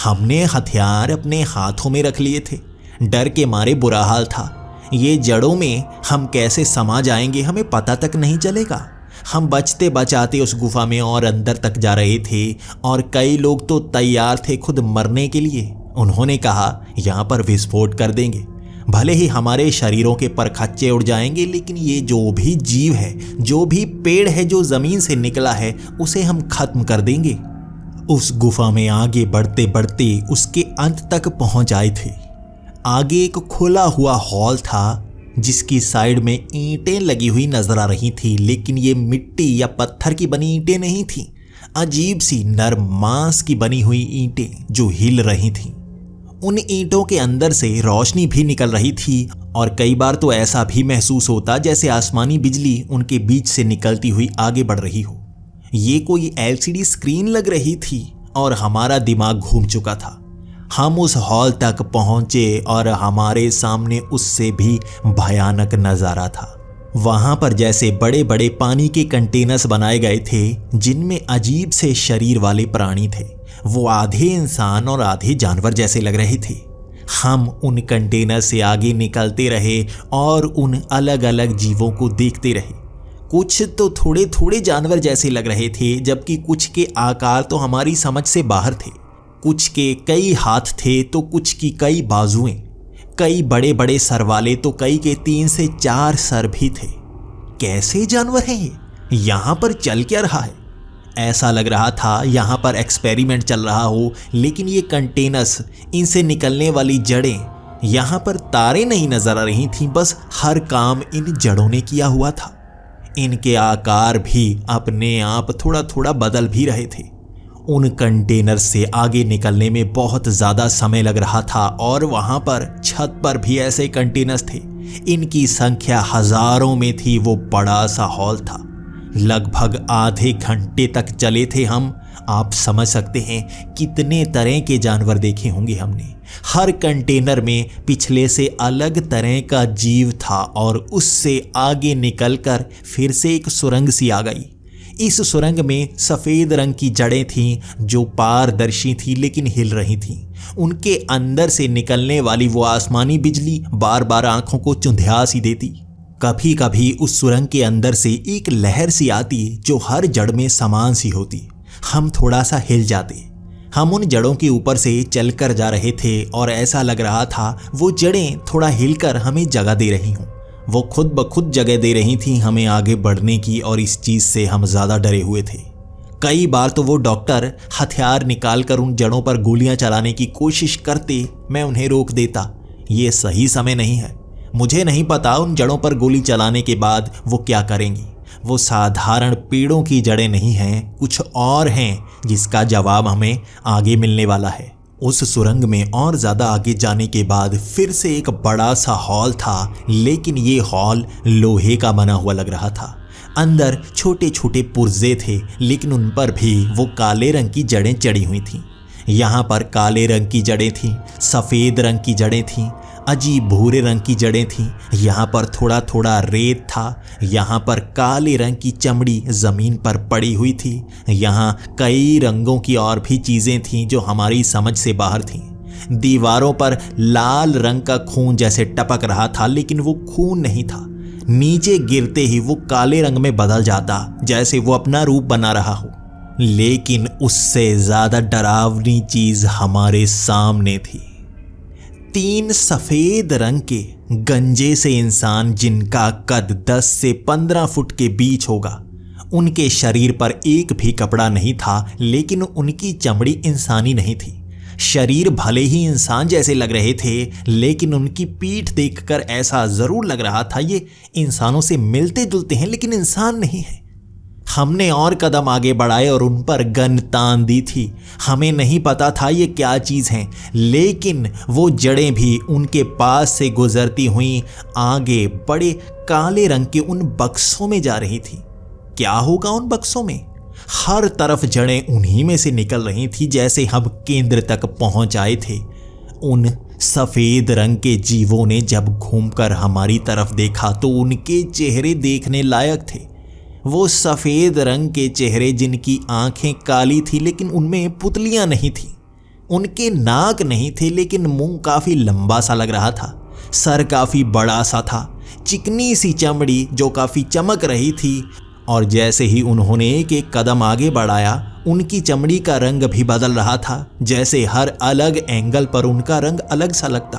हमने हथियार अपने हाथों में रख लिए थे, डर के मारे बुरा हाल था। ये जड़ों में हम कैसे समा जाएंगे हमें पता तक नहीं चलेगा। हम बचते बचाते उस गुफा में और अंदर तक जा रहे थे और कई लोग तो तैयार थे खुद मरने के लिए। उन्होंने कहा, यहाँ पर विस्फोट कर देंगे, भले ही हमारे शरीरों के परखच्चे उड़ जाएंगे, लेकिन ये जो भी जीव है, जो भी पेड़ है जो जमीन से निकला है, उसे हम खत्म कर देंगे। उस गुफा में आगे बढ़ते बढ़ते उसके अंत तक पहुंच आए थे। आगे एक खुला हुआ हॉल था जिसकी साइड में ईंटें लगी हुई नजर आ रही थी, लेकिन ये मिट्टी या पत्थर की बनी ईंटें नहीं थीं। अजीब सी नरम मांस की बनी हुई ईंटें जो हिल रही थीं। उन ईंटों के अंदर से रोशनी भी निकल रही थी और कई बार तो ऐसा भी महसूस होता जैसे आसमानी बिजली उनके बीच से निकलती हुई आगे बढ़ रही हो। ये कोई LCD स्क्रीन लग रही थी और हमारा दिमाग घूम चुका था। हम उस हॉल तक पहुंचे और हमारे सामने उससे भी भयानक नज़ारा था। वहां पर जैसे बड़े बड़े पानी के कंटेनर्स बनाए गए थे जिनमें अजीब से शरीर वाले प्राणी थे। वो आधे इंसान और आधे जानवर जैसे लग रहे थे। हम उन कंटेनर से आगे निकलते रहे और उन अलग अलग जीवों को देखते रहे। कुछ तो थोड़े थोड़े जानवर जैसे लग रहे थे, जबकि कुछ के आकार तो हमारी समझ से बाहर थे। कुछ के कई हाथ थे तो कुछ की कई बाजुएं, कई बड़े बड़े सर वाले तो कई के 3 से 4 सर भी थे। कैसे जानवर हैं ये? यहाँ पर चल क्या रहा है? ऐसा लग रहा था यहाँ पर एक्सपेरिमेंट चल रहा हो, लेकिन ये कंटेनर्स, इनसे निकलने वाली जड़ें, यहाँ पर तारें नहीं नजर आ रही थीं, बस हर काम इन जड़ों ने किया हुआ था। इनके आकार भी अपने आप थोड़ा थोड़ा बदल भी रहे थे। उन कंटेनर से आगे निकलने में बहुत ज़्यादा समय लग रहा था और वहाँ पर छत पर भी ऐसे कंटेनर्स थे। इनकी संख्या हजारों में थी। वो बड़ा सा हॉल था। लगभग आधे घंटे तक चले थे हम। आप समझ सकते हैं कितने तरह के जानवर देखे होंगे हमने। हर कंटेनर में पिछले से अलग तरह का जीव था और उससे आगे निकलकर फिर से एक सुरंग सी आ गई। इस सुरंग में सफ़ेद रंग की जड़ें थीं जो पारदर्शी थी लेकिन हिल रही थीं। उनके अंदर से निकलने वाली वो आसमानी बिजली बार बार आंखों को चुंधिया सी देती। कभी कभी उस सुरंग के अंदर से एक लहर सी आती जो हर जड़ में समान सी होती। हम थोड़ा सा हिल जाते। हम उन जड़ों के ऊपर से चलकर जा रहे थे और ऐसा लग रहा था वो जड़ें थोड़ा हिलकर हमें जगह दे रही हों। वो खुद ब खुद जगह दे रही थी हमें आगे बढ़ने की, और इस चीज़ से हम ज़्यादा डरे हुए थे। कई बार तो वो डॉक्टर हथियार निकालकर उन जड़ों पर गोलियां चलाने की कोशिश करते। मैं उन्हें रोक देता। ये सही समय नहीं है। मुझे नहीं पता उन जड़ों पर गोली चलाने के बाद वो क्या करेंगी। वो साधारण पेड़ों की जड़ें नहीं हैं, कुछ और हैं जिसका जवाब हमें आगे मिलने वाला है। उस सुरंग में और ज़्यादा आगे जाने के बाद फिर से एक बड़ा सा हॉल था, लेकिन ये हॉल लोहे का बना हुआ लग रहा था। अंदर छोटे छोटे पुर्जे थे, लेकिन उन पर भी वो काले रंग की जड़ें चढ़ी हुई थीं। यहाँ पर काले रंग की जड़ें थीं, सफ़ेद रंग की जड़ें थीं, अजीब भूरे रंग की जड़ें थीं। यहाँ पर थोड़ा थोड़ा रेत था। यहाँ पर काले रंग की चमड़ी ज़मीन पर पड़ी हुई थी। यहाँ कई रंगों की और भी चीज़ें थीं जो हमारी समझ से बाहर थीं। दीवारों पर लाल रंग का खून जैसे टपक रहा था, लेकिन वो खून नहीं था। नीचे गिरते ही वो काले रंग में बदल जाता, जैसे वो अपना रूप बना रहा हो। लेकिन उससे ज्यादा डरावनी चीज हमारे सामने थी। 3 सफेद रंग के गंजे से इंसान, जिनका कद 10 से 15 फुट के बीच होगा। उनके शरीर पर एक भी कपड़ा नहीं था, लेकिन उनकी चमड़ी इंसानी नहीं थी। शरीर भले ही इंसान जैसे लग रहे थे, लेकिन उनकी पीठ देखकर ऐसा जरूर लग रहा था ये इंसानों से मिलते जुलते हैं, लेकिन इंसान नहीं है। हमने और कदम आगे बढ़ाए और उन पर गन तान दी थी। हमें नहीं पता था ये क्या चीज है, लेकिन वो जड़ें भी उनके पास से गुजरती हुई आगे बड़े काले रंग के उन बक्सों में जा रही थी। क्या होगा उन बक्सों में? हर तरफ जड़ें उन्हीं में से निकल रही थी, जैसे हम केंद्र तक पहुंच आए थे। उन सफेद रंग के जीवों ने जब घूमकर हमारी तरफ देखा तो उनके चेहरे देखने लायक थे। वो सफेद रंग के चेहरे जिनकी आंखें काली थी, लेकिन उनमें पुतलियां नहीं थी। उनके नाक नहीं थे, लेकिन मुंह काफी लंबा सा लग रहा था। सर काफी बड़ा सा था। चिकनी सी चमड़ी जो काफी चमक रही थी, और जैसे ही उन्होंने एक कदम आगे बढ़ाया, उनकी चमड़ी का रंग भी बदल रहा था। जैसे हर अलग एंगल पर उनका रंग अलग सा लगता।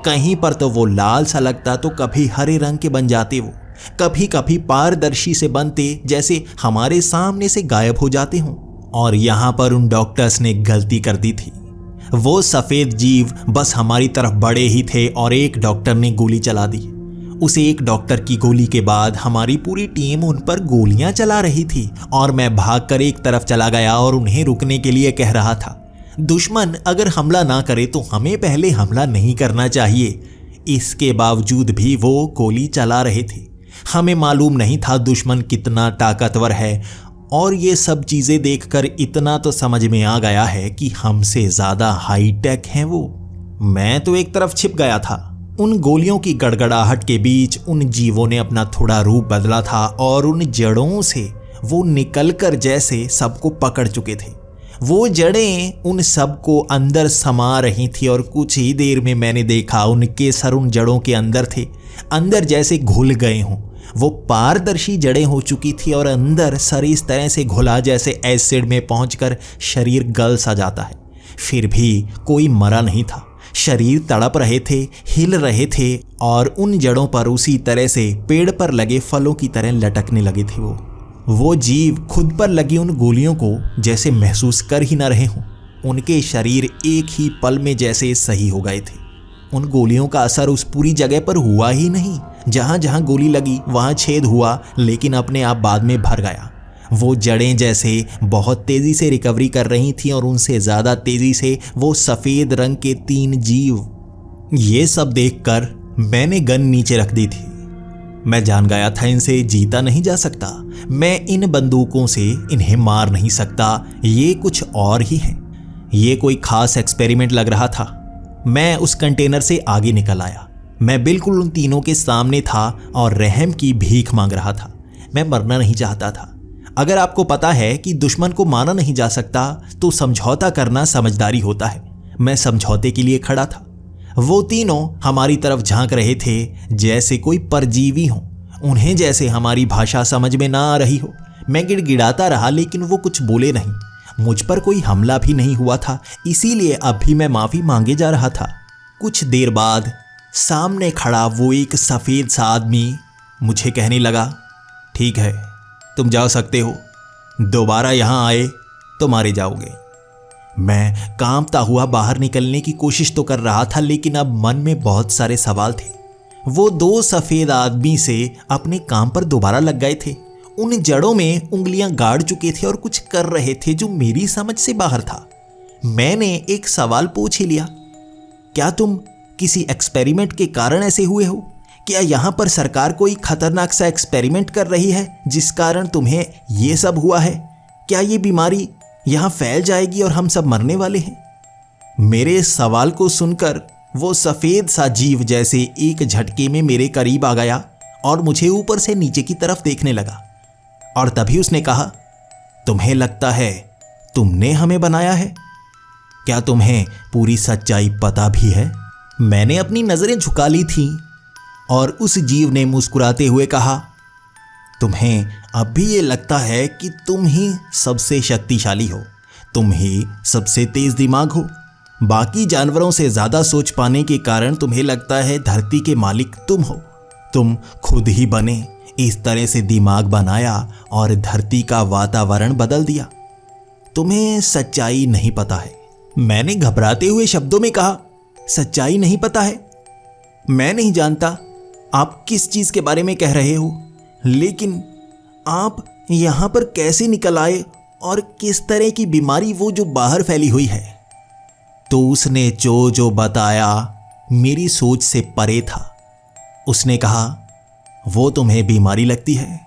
कहीं पर तो वो लाल सा लगता, तो कभी हरे रंग के बन जाते वो, कभी कभी पारदर्शी से बनते, जैसे हमारे सामने से गायब हो जाते हों। और यहाँ पर उन डॉक्टर्स ने गलती कर दी थी। वो सफेद जीव बस हमारी तरफ बढ़े ही थे और एक डॉक्टर ने गोली चला दी। उस एक डॉक्टर की गोली के बाद हमारी पूरी टीम उन पर गोलियां चला रही थी, और मैं भागकर एक तरफ चला गया और उन्हें रुकने के लिए कह रहा था। दुश्मन अगर हमला ना करे तो हमें पहले हमला नहीं करना चाहिए। इसके बावजूद भी वो गोली चला रहे थे। हमें मालूम नहीं था दुश्मन कितना ताकतवर है, और ये सब चीजें देखकर इतना तो समझ में आ गया है कि हमसे ज्यादा हाईटेक हैं वो। मैं तो एक तरफ छिप गया था। उन गोलियों की गड़गड़ाहट के बीच उन जीवों ने अपना थोड़ा रूप बदला था, और उन जड़ों से वो निकलकर जैसे सबको पकड़ चुके थे। वो जड़ें उन सबको अंदर समा रही थी, और कुछ ही देर में मैंने देखा उनके सर उन जड़ों के अंदर थे, अंदर जैसे घुल गए हों। वो पारदर्शी जड़ें हो चुकी थी, और अंदर सर इस तरह से घुला जैसे एसिड में पहुंचकर शरीर गल सा जाता है। फिर भी कोई मरा नहीं था। शरीर तड़प रहे थे, हिल रहे थे, और उन जड़ों पर उसी तरह से पेड़ पर लगे फलों की तरह लटकने लगे थे। वो जीव खुद पर लगी उन गोलियों को जैसे महसूस कर ही न रहे हों। उनके शरीर एक ही पल में जैसे सही हो गए थे। उन गोलियों का असर उस पूरी जगह पर हुआ ही नहीं। जहां जहां गोली लगी वहां छेद हुआ, लेकिन अपने आप बाद में भर गया। वो जड़ें जैसे बहुत तेजी से रिकवरी कर रही थीं, और उनसे ज्यादा तेजी से वो सफेद रंग के 3 जीव। ये सब देखकर मैंने गन नीचे रख दी थी। मैं जान गया था इनसे जीता नहीं जा सकता। मैं इन बंदूकों से इन्हें मार नहीं सकता। ये कुछ और ही है। ये कोई खास एक्सपेरिमेंट लग रहा था। मैं उस कंटेनर से आगे निकल आया। मैं बिल्कुल उन तीनों के सामने था और रहम की भीख मांग रहा था। मैं मरना नहीं चाहता था। अगर आपको पता है कि दुश्मन को मारा नहीं जा सकता तो समझौता करना समझदारी होता है। मैं समझौते के लिए खड़ा था। वो तीनों हमारी तरफ झांक रहे थे जैसे कोई परजीवी हो। उन्हें जैसे हमारी भाषा समझ में ना आ रही हो। मैं गिड़गिड़ाता रहा, लेकिन वो कुछ बोले नहीं। मुझ पर कोई हमला भी नहीं हुआ था, इसीलिए अब भी मैं माफी मांगे जा रहा था। कुछ देर बाद सामने खड़ा वो एक सफेद सा आदमी मुझे कहने लगा, ठीक है, तुम जा सकते हो। दोबारा यहां आए तो मारे जाओगे। मैं कांपता हुआ बाहर निकलने की कोशिश तो कर रहा था, लेकिन अब मन में बहुत सारे सवाल थे। वो 2 सफेद आदमी से अपने काम पर दोबारा लग गए थे। उन जड़ों में उंगलियां गाड़ चुके थे और कुछ कर रहे थे जो मेरी समझ से बाहर था। मैंने एक सवाल पूछ ही लिया, क्या तुम किसी एक्सपेरिमेंट के कारण ऐसे हुए हो? क्या यहाँ पर सरकार कोई खतरनाक सा एक्सपेरिमेंट कर रही है जिस कारण तुम्हें ये सब हुआ है? क्या ये बीमारी यहाँ फैल जाएगी और हम सब मरने वाले हैं? मेरे सवाल को सुनकर वो सफेद सा जीव जैसे एक झटके में मेरे करीब आ गया और मुझे ऊपर से नीचे की तरफ देखने लगा। और तभी उसने कहा, तुम्हें लगता है तुमने हमें बनाया है? क्या तुम्हें पूरी सच्चाई पता भी है? मैंने अपनी नजरें झुका ली थीं और उस जीव ने मुस्कुराते हुए कहा, तुम्हें अब भी ये लगता है कि तुम ही सबसे शक्तिशाली हो, तुम ही सबसे तेज दिमाग हो। बाकी जानवरों से ज्यादा सोच पाने के कारण तुम्हें लगता है धरती के मालिक तुम हो। तुम खुद ही बने, इस तरह से दिमाग बनाया और धरती का वातावरण बदल दिया। तुम्हें सच्चाई नहीं पता है। मैंने घबराते हुए शब्दों में कहा, सच्चाई नहीं पता है? मैं नहीं जानता आप किस चीज के बारे में कह रहे हो, लेकिन आप यहां पर कैसे निकल आए और किस तरह की बीमारी वो जो बाहर फैली हुई है? तो उसने जो बताया मेरी सोच से परे था। उसने कहा, वो तुम्हें बीमारी लगती है,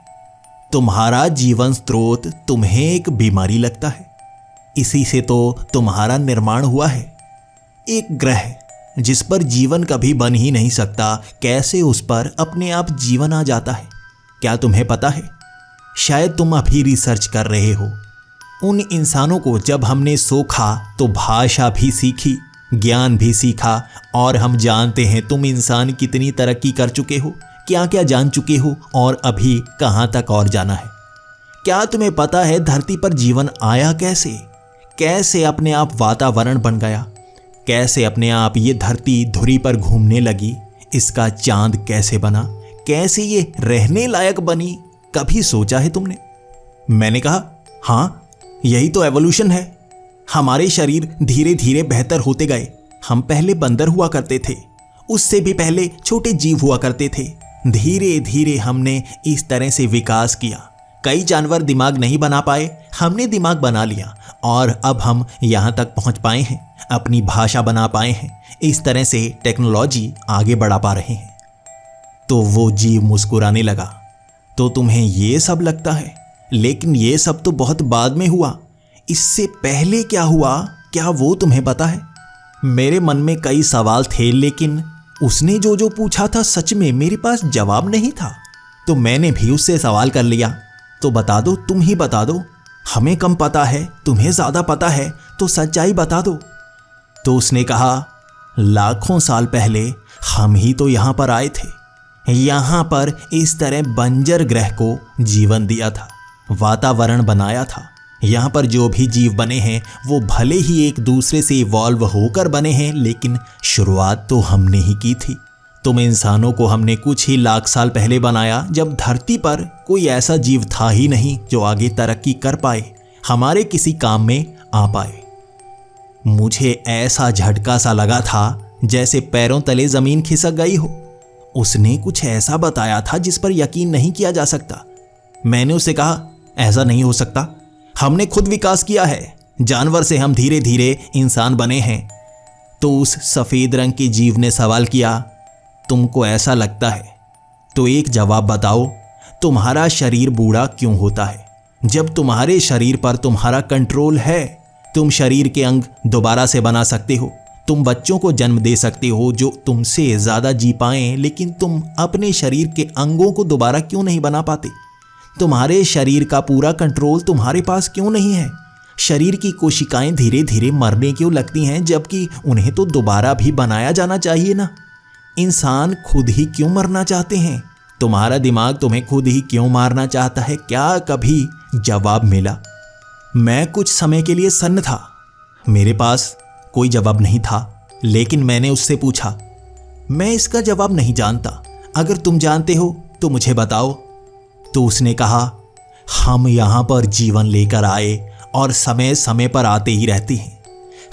तुम्हारा जीवन स्रोत तुम्हें एक बीमारी लगता है, इसी से तो तुम्हारा निर्माण हुआ है। एक ग्रह जिस पर जीवन कभी बन ही नहीं सकता, कैसे उस पर अपने आप जीवन आ जाता है? क्या तुम्हें पता है? शायद तुम अभी रिसर्च कर रहे हो। उन इंसानों को जब हमने सोखा तो भाषा भी सीखी, ज्ञान भी सीखा, और हम जानते हैं तुम इंसान कितनी तरक्की कर चुके हो, क्या क्या जान चुके हो और अभी कहां तक और जाना है। क्या तुम्हें पता है धरती पर जीवन आया कैसे? कैसे अपने आप वातावरण बन गया? कैसे अपने आप ये धरती धुरी पर घूमने लगी? इसका चांद कैसे बना? कैसे ये रहने लायक बनी? कभी सोचा है तुमने? मैंने कहा, हाँ, यही तो एवोल्यूशन है। हमारे शरीर धीरे धीरे बेहतर होते गए। हम पहले बंदर हुआ करते थे, उससे भी पहले छोटे जीव हुआ करते थे। धीरे धीरे हमने इस तरह से विकास किया। कई जानवर दिमाग नहीं बना पाए, हमने दिमाग बना लिया और अब हम यहाँ तक पहुँच पाए हैं, अपनी भाषा बना पाए हैं। इस तरह से टेक्नोलॉजी आगे बढ़ा पा रहे हैं। तो वो जीव मुस्कुराने लगा। तो तुम्हें ये सब लगता है, लेकिन ये सब तो बहुत बाद में हुआ। इससे पहले क्या हुआ, क्या वो तुम्हें पता है? मेरे मन में कई सवाल थे, लेकिन उसने जो पूछा था सच में मेरे पास जवाब नहीं था। तो मैंने भी उससे सवाल कर लिया, तो बता दो, तुम ही बता दो। हमें कम पता है, तुम्हें ज्यादा पता है, तो सच्चाई बता दो। तो उसने कहा, लाखों साल पहले हम ही तो यहाँ पर आए थे। यहाँ पर इस तरह बंजर ग्रह को जीवन दिया था, वातावरण बनाया था। यहाँ पर जो भी जीव बने हैं वो भले ही एक दूसरे से इवॉल्व होकर बने हैं, लेकिन शुरुआत तो हमने ही की थी। तुम इंसानों को हमने कुछ ही लाख साल पहले बनाया, जब धरती पर कोई ऐसा जीव था ही नहीं जो आगे तरक्की कर पाए, हमारे किसी काम में आ पाए। मुझे ऐसा झटका सा लगा था जैसे पैरों तले जमीन खिसक गई हो। उसने कुछ ऐसा बताया था जिस पर यकीन नहीं किया जा सकता। मैंने उससे कहा, ऐसा नहीं हो सकता, हमने खुद विकास किया है, जानवर से हम धीरे धीरे इंसान बने हैं। तो उस सफेद रंग के जीव ने सवाल किया, तुमको ऐसा लगता है तो एक जवाब बताओ, तुम्हारा शरीर बूढ़ा क्यों होता है जब तुम्हारे शरीर पर तुम्हारा कंट्रोल है? तुम शरीर के अंग दोबारा से बना सकते हो, तुम बच्चों को जन्म दे सकते हो जो तुमसे ज्यादा जी पाएं, लेकिन तुम अपने शरीर के अंगों को दोबारा क्यों नहीं बना पाते? तुम्हारे शरीर का पूरा कंट्रोल तुम्हारे पास क्यों नहीं है? शरीर की कोशिकाएं धीरे धीरे मरने क्यों लगती हैं, जबकि उन्हें तो दोबारा भी बनाया जाना चाहिए ना? इंसान खुद ही क्यों मरना चाहते हैं? तुम्हारा दिमाग तुम्हें खुद ही क्यों मारना चाहता है? क्या कभी जवाब मिला? मैं कुछ समय के लिए सन्न था, मेरे पास कोई जवाब नहीं था, लेकिन मैंने उससे पूछा, मैं इसका जवाब नहीं जानता, अगर तुम जानते हो तो मुझे बताओ। तो उसने कहा, हम यहाँ पर जीवन लेकर आए और समय समय पर आते ही रहते हैं।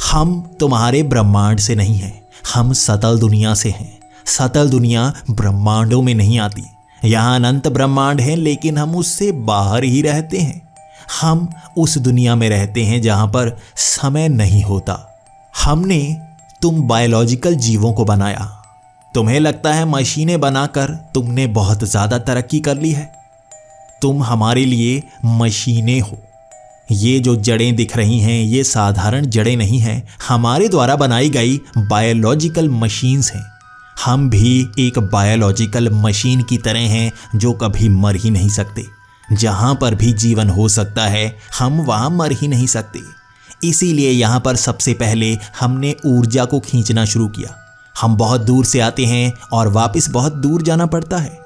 हम तुम्हारे ब्रह्मांड से नहीं हैं, हम सतल दुनिया से हैं। सतल दुनिया ब्रह्मांडों में नहीं आती। यहाँ अनंत ब्रह्मांड है, लेकिन हम उससे बाहर ही रहते हैं। हम उस दुनिया में रहते हैं जहाँ पर समय नहीं होता। हमने तुम बायोलॉजिकल जीवों को बनाया। तुम्हें लगता है मशीनें बनाकर तुमने बहुत ज़्यादा तरक्की कर ली है। तुम हमारे लिए मशीनें हो। ये जो जड़ें दिख रही हैं ये साधारण जड़ें नहीं हैं, हमारे द्वारा बनाई गई बायोलॉजिकल मशीन्स हैं। हम भी एक बायोलॉजिकल मशीन की तरह हैं जो कभी मर ही नहीं सकते। जहाँ पर भी जीवन हो सकता है हम वहाँ मर ही नहीं सकते। इसीलिए यहाँ पर सबसे पहले हमने ऊर्जा को खींचना शुरू किया। हम बहुत दूर से आते हैं और वापस बहुत दूर जाना पड़ता है।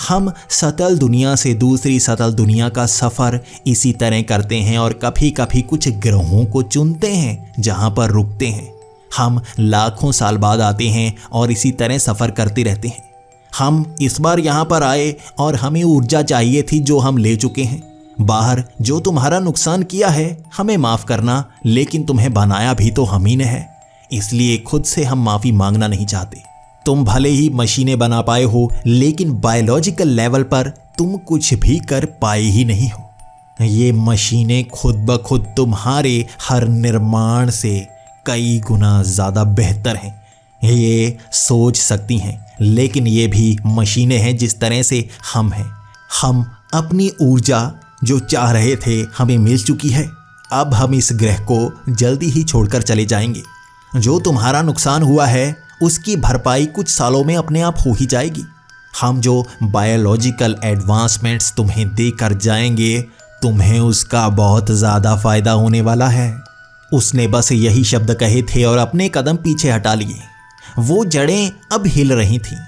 हम सतल दुनिया से दूसरी सतल दुनिया का सफ़र इसी तरह करते हैं और कभी कभी कुछ ग्रहों को चुनते हैं जहाँ पर रुकते हैं। हम लाखों साल बाद आते हैं और इसी तरह सफ़र करते रहते हैं। हम इस बार यहाँ पर आए और हमें ऊर्जा चाहिए थी जो हम ले चुके हैं। बाहर जो तुम्हारा नुकसान किया है हमें माफ़ करना, लेकिन तुम्हें बनाया भी तो हम ही ने है, इसलिए खुद से हम माफ़ी मांगना नहीं चाहते। तुम भले ही मशीनें बना पाए हो, लेकिन बायोलॉजिकल लेवल पर तुम कुछ भी कर पाए ही नहीं हो। ये मशीनें खुद ब खुद तुम्हारे हर निर्माण से कई गुना ज़्यादा बेहतर हैं। ये सोच सकती हैं, लेकिन ये भी मशीनें हैं जिस तरह से हम हैं। हम अपनी ऊर्जा जो चाह रहे थे हमें मिल चुकी है। अब हम इस ग्रह को जल्दी ही छोड़कर चले जाएंगे। जो तुम्हारा नुकसान हुआ है उसकी भरपाई कुछ सालों में अपने आप हो ही जाएगी। हम जो बायोलॉजिकल एडवांसमेंट्स तुम्हें देकर जाएंगे, तुम्हें उसका बहुत ज़्यादा फ़ायदा होने वाला है। उसने बस यही शब्द कहे थे और अपने कदम पीछे हटा लिए। वो जड़ें अब हिल रही थीं।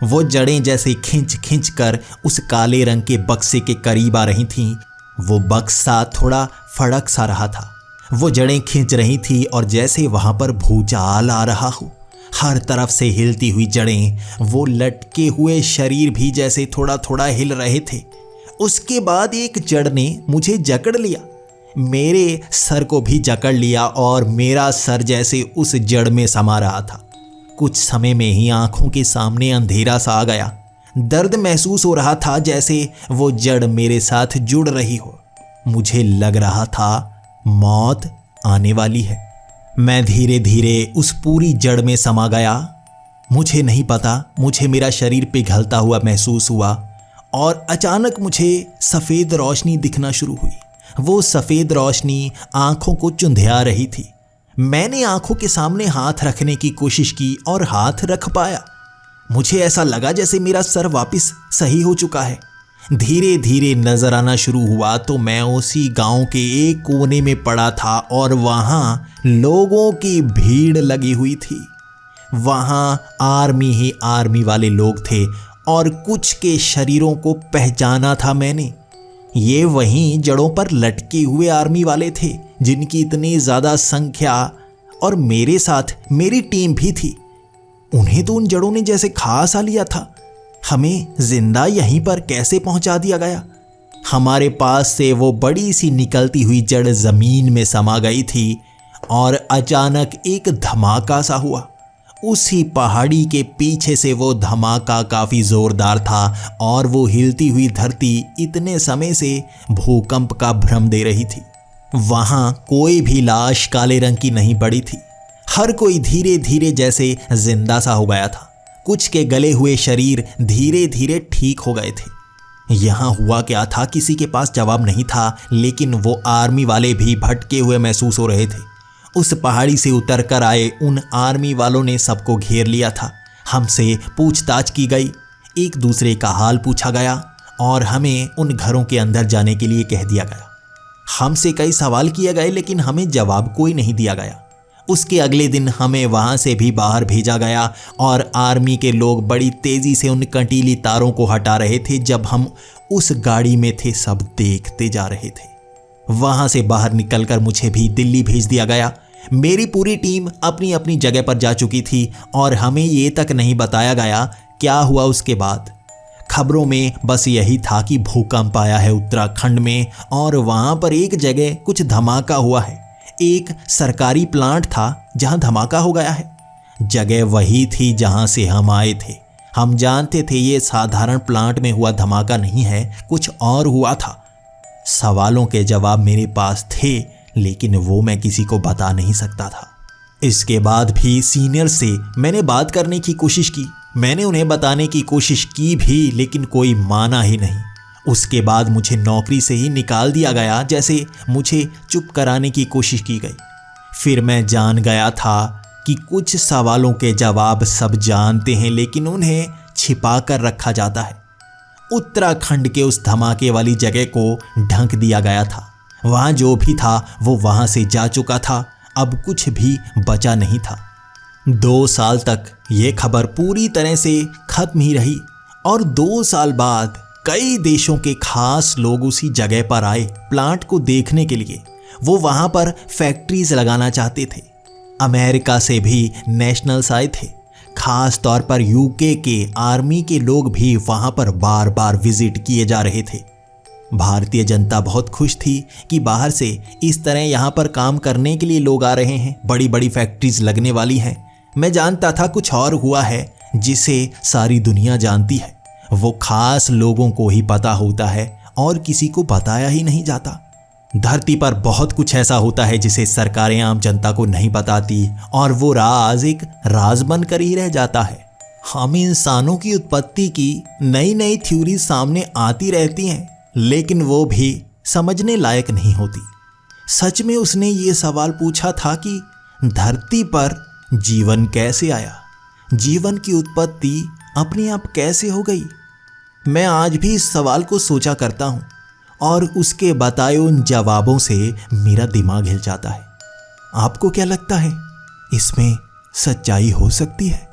वो जड़ें जैसे खिंच खिंच कर उस काले रंग के बक्से के करीब आ रही थीं। वो बक्सा थोड़ा फड़क सा रहा था। वो जड़ें खिंच रही थी और जैसे वहाँ पर भूचाल आ रहा हो। हर तरफ से हिलती हुई जड़ें, वो लटके हुए शरीर भी जैसे थोड़ा थोड़ा हिल रहे थे। उसके बाद एक जड़ ने मुझे जकड़ लिया, मेरे सर को भी जकड़ लिया और मेरा सर जैसे उस जड़ में समा रहा था। कुछ समय में ही आंखों के सामने अंधेरा सा आ गया। दर्द महसूस हो रहा था जैसे वो जड़ मेरे साथ जुड़ रही हो। मुझे लग रहा था मौत आने वाली है। मैं धीरे धीरे उस पूरी जड़ में समा गया। मुझे नहीं पता, मुझे मेरा शरीर पिघलता हुआ महसूस हुआ और अचानक मुझे सफ़ेद रोशनी दिखना शुरू हुई। वो सफ़ेद रोशनी आंखों को चुंधिया रही थी। मैंने आंखों के सामने हाथ रखने की कोशिश की और हाथ रख पाया। मुझे ऐसा लगा जैसे मेरा सर वापस सही हो चुका है। धीरे धीरे नजर आना शुरू हुआ तो मैं उसी गांव के एक कोने में पड़ा था और वहाँ लोगों की भीड़ लगी हुई थी। वहाँ आर्मी ही आर्मी वाले लोग थे और कुछ के शरीरों को पहचाना था मैंने। ये वहीं जड़ों पर लटके हुए आर्मी वाले थे जिनकी इतनी ज़्यादा संख्या, और मेरे साथ मेरी टीम भी थी। उन्हें तो उन जड़ों ने जैसे खा सा लिया था। हमें जिंदा यहीं पर कैसे पहुंचा दिया गया? हमारे पास से वो बड़ी सी निकलती हुई जड़ जमीन में समा गई थी और अचानक एक धमाका सा हुआ। उसी पहाड़ी के पीछे से वो धमाका काफ़ी ज़ोरदार था और वो हिलती हुई धरती इतने समय से भूकंप का भ्रम दे रही थी। वहाँ कोई भी लाश काले रंग की नहीं पड़ी थी। हर कोई धीरे धीरे जैसे जिंदा सा हो गया था। कुछ के गले हुए शरीर धीरे धीरे ठीक हो गए थे। यहाँ हुआ क्या था किसी के पास जवाब नहीं था, लेकिन वो आर्मी वाले भी भटके हुए महसूस हो रहे थे। उस पहाड़ी से उतर कर आए उन आर्मी वालों ने सबको घेर लिया था। हमसे पूछताछ की गई, एक दूसरे का हाल पूछा गया और हमें उन घरों के अंदर जाने के लिए कह दिया गया। हमसे कई सवाल किए गए लेकिन हमें जवाब कोई नहीं दिया गया। उसके अगले दिन हमें वहाँ से भी बाहर भेजा गया और आर्मी के लोग बड़ी तेज़ी से उन कंटीली तारों को हटा रहे थे। जब हम उस गाड़ी में थे सब देखते जा रहे थे। वहाँ से बाहर निकलकर मुझे भी दिल्ली भेज दिया गया। मेरी पूरी टीम अपनी अपनी जगह पर जा चुकी थी और हमें ये तक नहीं बताया गया क्या हुआ उसके बाद। खबरों में बस यही था कि भूकंप आया है उत्तराखंड में और वहाँ पर एक जगह कुछ धमाका हुआ है। एक सरकारी प्लांट था जहाँ धमाका हो गया है। जगह वही थी जहाँ से हम आए थे। हम जानते थे ये साधारण प्लांट में हुआ धमाका नहीं है, कुछ और हुआ था। सवालों के जवाब मेरे पास थे लेकिन वो मैं किसी को बता नहीं सकता था। इसके बाद भी सीनियर से मैंने बात करने की कोशिश की। मैंने उन्हें बताने की कोशिश की भी लेकिन कोई माना ही नहीं। उसके बाद मुझे नौकरी से ही निकाल दिया गया, जैसे मुझे चुप कराने की कोशिश की गई। फिर मैं जान गया था कि कुछ सवालों के जवाब सब जानते हैं लेकिन उन्हें छिपा कर रखा जाता है। उत्तराखंड के उस धमाके वाली जगह को ढक दिया गया था। वहां जो भी था वो वहां से जा चुका था, अब कुछ भी बचा नहीं था। 2 साल तक ये खबर पूरी तरह से खत्म ही रही और 2 साल बाद कई देशों के खास लोग उसी जगह पर आए प्लांट को देखने के लिए। वो वहां पर फैक्ट्रीज लगाना चाहते थे। अमेरिका से भी नेशनल्स आए थे, खास तौर पर यूके के आर्मी के लोग भी वहां पर बार बार विजिट किए जा रहे थे। भारतीय जनता बहुत खुश थी कि बाहर से इस तरह यहाँ पर काम करने के लिए लोग आ रहे हैं, बड़ी बड़ी फैक्ट्रीज लगने वाली हैं। मैं जानता था कुछ और हुआ है जिसे सारी दुनिया जानती है, वो खास लोगों को ही पता होता है और किसी को बताया ही नहीं जाता। धरती पर बहुत कुछ ऐसा होता है जिसे सरकारें आम जनता को नहीं बताती और वो राज एक राज बनकर ही रह जाता है। हम इंसानों की उत्पत्ति की नई नई थ्योरी सामने आती रहती हैं, लेकिन वो भी समझने लायक नहीं होती। सच में उसने ये सवाल पूछा था कि धरती पर जीवन कैसे आया, जीवन की उत्पत्ति अपने आप कैसे हो गई। मैं आज भी इस सवाल को सोचा करता हूँ और उसके बताए उन जवाबों से मेरा दिमाग हिल जाता है। आपको क्या लगता है, इसमें सच्चाई हो सकती है?